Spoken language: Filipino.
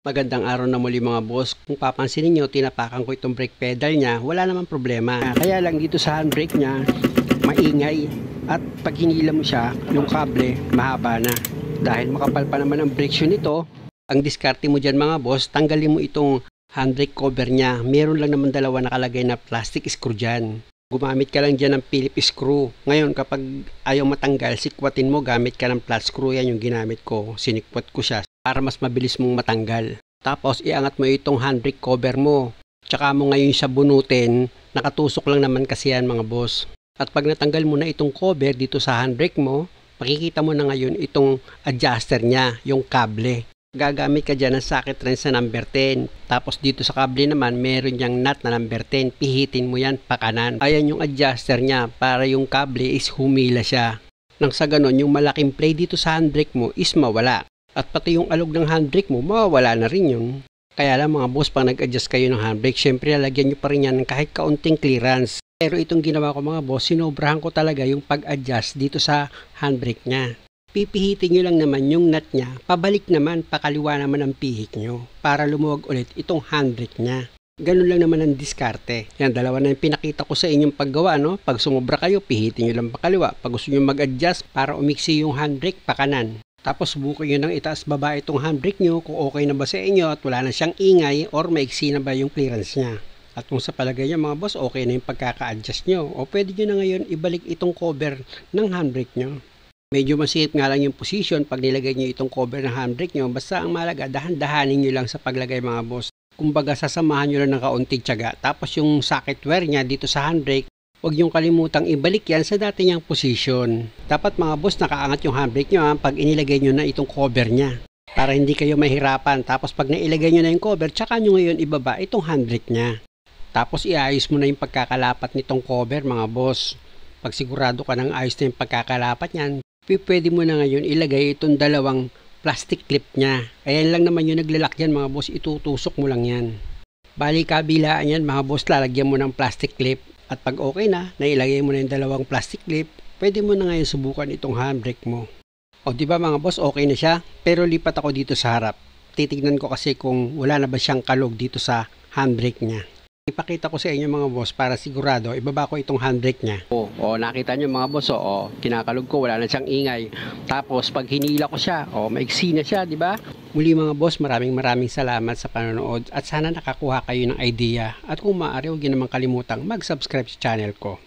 Magandang araw na muli mga boss. Kung papansinin nyo, tinapakan ko itong brake pedal niya, wala namang problema. Kaya lang dito sa handbrake niya, maingay. At pag hinila mo siya, yung kable, mahaba na. Dahil makapal pa naman ang brake shoe nito, ang diskarte mo dyan mga boss, tanggalin mo itong handbrake cover niya. Meron lang naman dalawa nakalagay na plastic screw dyan. Gumamit ka lang dyan ng Phillips screw. Ngayon, kapag ayaw matanggal, sikwatin mo, gamit ka ng flat screw. Yan yung ginamit ko. Sinikwat ko siya para mas mabilis mong matanggal. Tapos, iangat mo itong handbrake cover mo. Tsaka mo ngayon siya bunutin. Nakatusok lang naman kasi yan mga boss. At pag natanggal mo na itong cover dito sa handbrake mo, makikita mo na ngayon itong adjuster niya, yung kable. Gagamit ka dyan ng socket wrench na number 10. Tapos dito sa kable naman, meron niyang nut na number 10. Pihitin mo yan pa kanan. Ayan yung adjuster niya para yung kable is humila siya. Nang sa ganon, yung malaking play dito sa handbrake mo is mawala. At pati yung alog ng handbrake mo, mawawala na rin yun. Kaya lang mga boss, pag nag-adjust kayo ng handbrake, syempre lalagyan nyo pa rin yan ng kahit kaunting clearance. Pero itong ginawa ko mga boss, sinobrahan ko talaga yung pag-adjust dito sa handbrake niya. Pipihitin nyo lang naman yung nut niya, pabalik naman, pakaliwa naman ang pihit nyo para lumuwag ulit itong handbrake niya. Ganun lang naman ang diskarte. Yan, dalawa na yung pinakita ko sa inyong paggawa, no? Pag sumobra kayo, pihitin nyo lang pakaliwa. Pag gusto nyo mag-adjust para umiksi yung handbrake, pakanan. Tapos subukan nyo ng itaas baba itong handbrake nyo kung okay na ba sa inyo at wala na siyang ingay or maiksi na ba yung clearance niya. At kung sa palagay nyo mga boss, okay na yung pagkaka-adjust nyo. O pwede nyo na ngayon ibalik itong cover ng handbrake nyo. Medyo masikip nga lang yung position pag nilagay nyo itong cover ng handbrake nyo. Basta ang malaga, dahan-dahanin nyo lang sa paglagay mga boss. Kumbaga sasamahan nyo lang ng kaunting tiyaga. Tapos yung socket wire niya dito sa handbrake, huwag niyong kalimutang ibalik yan sa dati niyang position. Dapat mga boss, nakaangat yung handbrake nyo pag inilagay nyo na itong cover niya. Para hindi kayo mahirapan. Tapos pag nailagay nyo na yung cover, tsaka nyo ngayon ibaba itong handbrake niya. Tapos iayos mo na yung pagkakalapat nitong cover mga boss. Pag sigurado ka nang ayos na yung pagkakalapat niyan, pwede mo na ngayon ilagay itong dalawang plastic clip niya. Ayan lang naman yung naglalak yan mga boss, itutusok mo lang yan. Bali kabilaan yan mga boss, lalagyan mo ng plastic clip. At pag okay na, nailagay mo na yung dalawang plastic clip, pwede mo na ngayon subukan itong handbrake mo. O diba mga boss, okay na siya? Pero lipat ako dito sa harap. Titignan ko kasi kung wala na ba siyang kalog dito sa handbrake niya. Ipakita ko sa inyo mga boss para sigurado, ibaba ko itong handbrake niya. Nakita nyo mga boss, kinakalog ko, wala na siyang ingay. Tapos pag hinila ko siya, maiksi na siya, diba? Muli mga boss, maraming salamat sa panonood at sana nakakuha kayo ng idea. At kung maaari, huwag nyo namang kalimutang mag-subscribe sa channel ko.